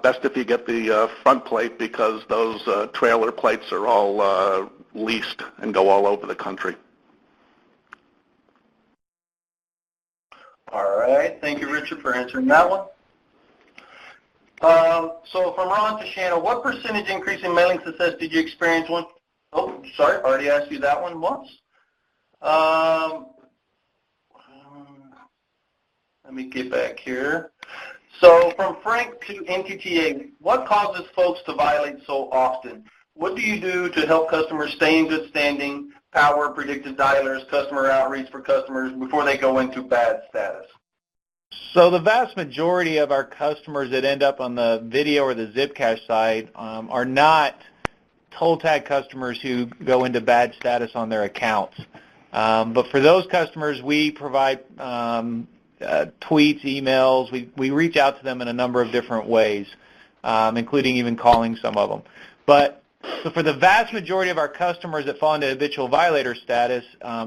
best if you get the front plate because those trailer plates are all leased and go all over the country. All right. Thank you, Richard, for answering that one. So from Ron to Shanna, what percentage increase in mailing success did you experience when? Oh, sorry, already asked you that one once. Let me get back here. So from Frank to NTTA, what causes folks to violate so often? What do you do to help customers stay in good standing, power, predictive dialers, customer outreach for customers before they go into bad status? So the vast majority of our customers that end up on the video or the zip cash side are not toll tag customers who go into bad status on their accounts. But for those customers, we provide tweets, emails. We reach out to them in a number of different ways, including even calling some of them. But so for the vast majority of our customers that fall into habitual violator status,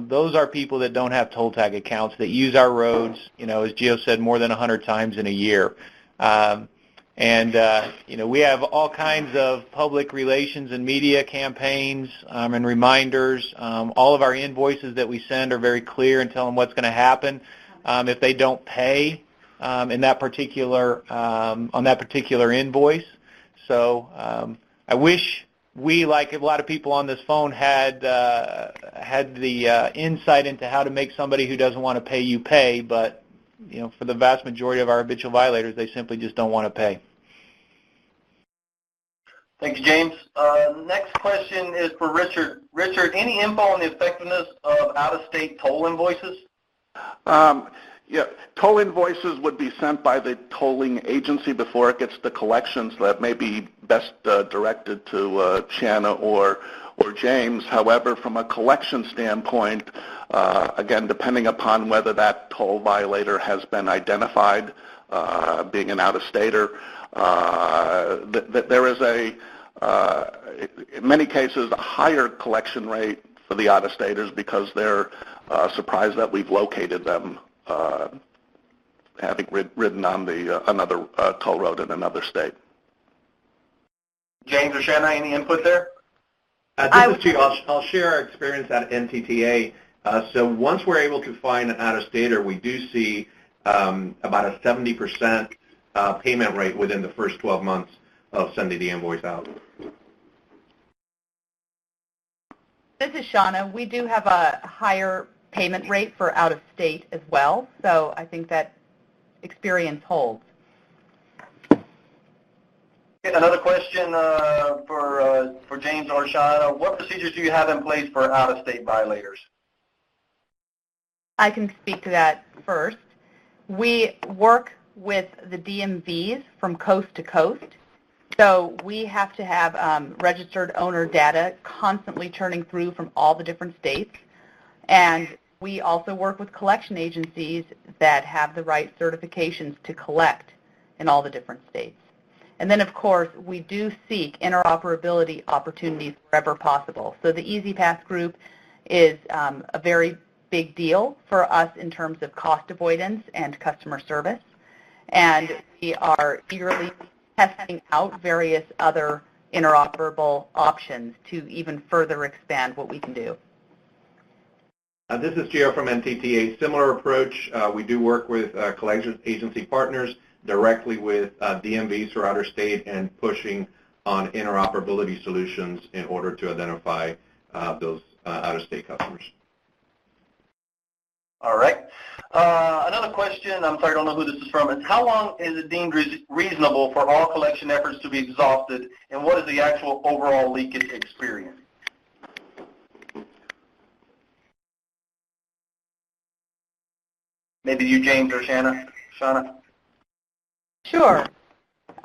those are people that don't have toll tag accounts that use our roads, you know, as Gio said, more than 100 times in a year. You know, we have all kinds of public relations and media campaigns and reminders. All of our invoices that we send are very clear and tell them what's going to happen if they don't pay in that particular on that particular invoice. So I wish we, like a lot of people on this phone, had the insight into how to make somebody who doesn't want to pay you pay, but you know, for the vast majority of our habitual violators, they simply just don't want to pay. Thank you, James. Next question is for Richard. Richard, any info on the effectiveness of out-of-state toll invoices? Yeah, toll invoices would be sent by the tolling agency before it gets to collections. That may be best directed to Shanna or James. However, from a collection standpoint, again, depending upon whether that toll violator has been identified, being an out-of-stater, there is in many cases, a higher collection rate for the out-of-staters because they're surprised that we've located them having ridden on another toll road in another state. James or Shanna, any input there? This is Chief. I'll share our experience at NTTA. So once we're able to find an out-of-stater, we do see about a 70% payment rate within the first 12 months of sending the invoice out. This is Shauna. We do have a higher payment rate for out-of-state as well, so I think that experience holds. Another question for James or Shauna. What procedures do you have in place for out-of-state violators? I can speak to that first. We work with the DMVs from coast to coast. So we have to have registered owner data constantly churning through from all the different states. And we also work with collection agencies that have the right certifications to collect in all the different states. And then, of course, we do seek interoperability opportunities wherever possible. So the EasyPass group is a very big deal for us in terms of cost avoidance and customer service. And we are eagerly testing out various other interoperable options to even further expand what we can do. This is Gio from NTTA. Similar approach. We do work with collection agency partners directly with DMVs throughout our state and pushing on interoperability solutions in order to identify those out-of-state customers. All right. Another question, I'm sorry, I don't know who this is from, is how long is it deemed reasonable for all collection efforts to be exhausted, and what is the actual overall leakage experience? Maybe you, James, or Shauna? Sure.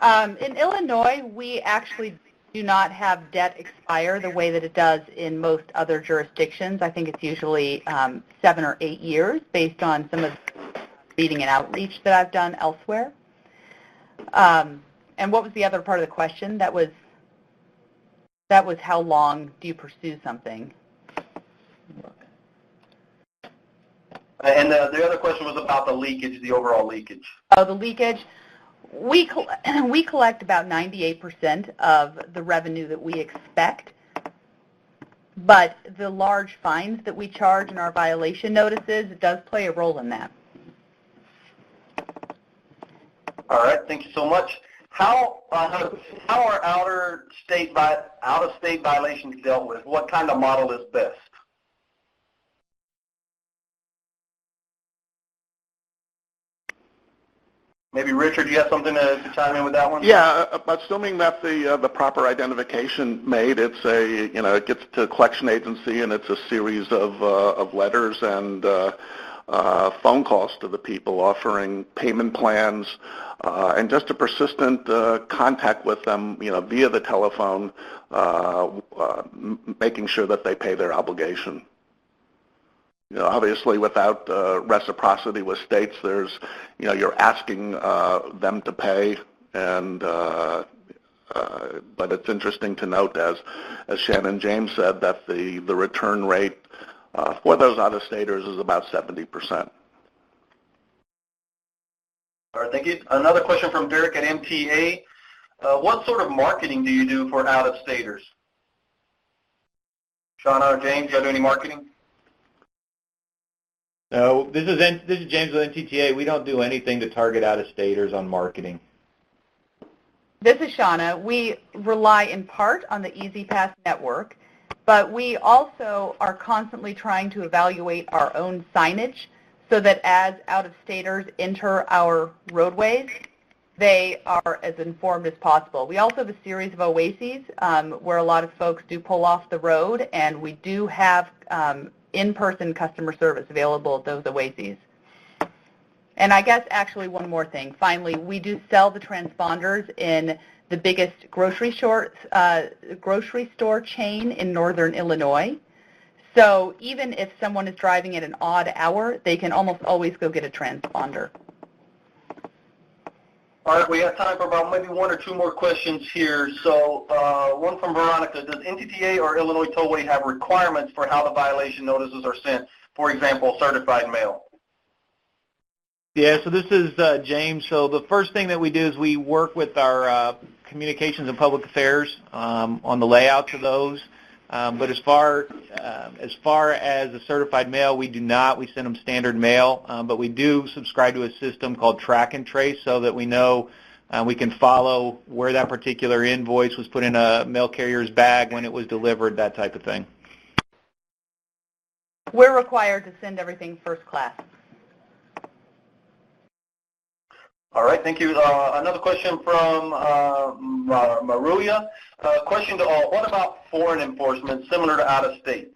In Illinois, we actually do not have debt expire the way that it does in most other jurisdictions. I think it's usually 7 or 8 years based on some of the reading and outreach that I've done elsewhere. And what was the other part of the question? That was how long do you pursue something? And the other question was about the leakage, the overall leakage. Oh, the leakage. We collect about 98% of the revenue that we expect, but the large fines that we charge in our violation notices does play a role in that. All right, thank you so much. How are out-of-state violations dealt with? What kind of model is best? Maybe Richard, you have something to chime in with that one? Yeah, assuming that the proper identification made, it's it gets to a collection agency and it's a series of letters and phone calls to the people offering payment plans and just a persistent contact with them, via the telephone, making sure that they pay their obligation. Obviously, without reciprocity with states, there's, you're asking them to pay, and but it's interesting to note, as Shannon James said, that the return rate for those out-of-staters is about 70%. All right, thank you. Another question from Derek at NTTA. What sort of marketing do you do for out-of-staters? Shauna or James, do you do any marketing? No, this is James with NTTA. We don't do anything to target out-of-staters on marketing. This is Shauna. We rely in part on the EasyPass network, but we also are constantly trying to evaluate our own signage so that as out-of-staters enter our roadways, they are as informed as possible. We also have a series of oases where a lot of folks do pull off the road, and we do have in-person customer service available at those oases. And I guess actually one more thing. Finally, we do sell the transponders in the biggest grocery store chain in northern Illinois. So even if someone is driving at an odd hour, they can almost always go get a transponder. All right, we have time for about maybe 1 or 2 more questions here. So one from Veronica. Does NTTA or Illinois Tollway have requirements for how the violation notices are sent? For example, certified mail. Yeah, so this is James. So the first thing that we do is we work with our communications and public affairs on the layouts of those. But as far as the certified mail, we do not. We send them standard mail, but we do subscribe to a system called Track and Trace so that we know we can follow where that particular invoice was put in a mail carrier's bag when it was delivered, that type of thing. We're required to send everything first class. All right, thank you. Another question from Maruya. Question to all, what about foreign enforcement similar to out-of-state?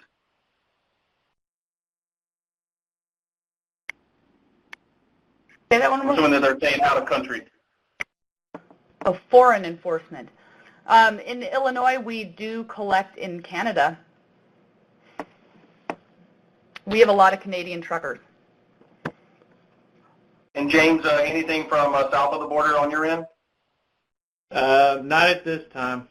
Say that one more. Assuming that they're saying out-of-country. Oh, foreign enforcement. In Illinois, we do collect in Canada. We have a lot of Canadian truckers. And James, anything from south of the border on your end? Not at this time.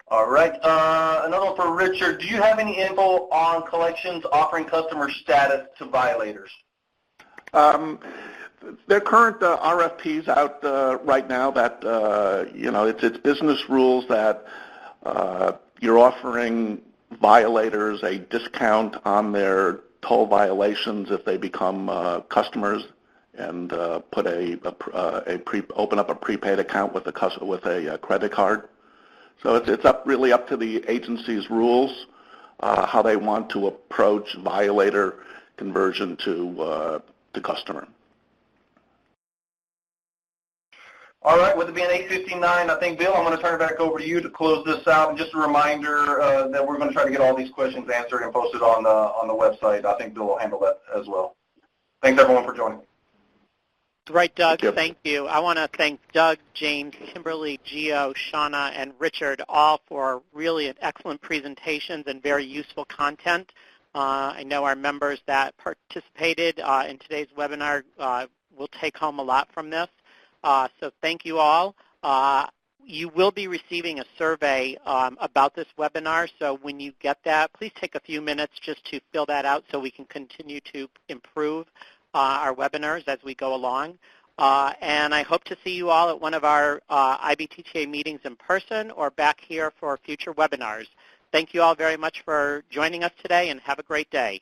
All right. Another one for Richard. Do you have any info on collections offering customer status to violators? There are current RFPs out right now that, it's business rules that you're offering violators a discount on their toll violations if they become customers and open up a prepaid account with a credit card. So it's really up to the agency's rules how they want to approach violator conversion to customer. All right, with it being 8:59, I think, Bill, I'm going to turn it back over to you to close this out. And just a reminder that we're going to try to get all these questions answered and posted on the website. I think Bill will handle that as well. Thanks, everyone, for joining. Right, Doug, thank you. I want to thank Doug, James, Kimberly, Gio, Shauna, and Richard all for really excellent presentations and very useful content. I know our members that participated in today's webinar will take home a lot from this. So thank you all. You will be receiving a survey about this webinar, so when you get that, please take a few minutes just to fill that out so we can continue to improve our webinars as we go along. And I hope to see you all at one of our IBTTA meetings in person or back here for future webinars. Thank you all very much for joining us today, and have a great day.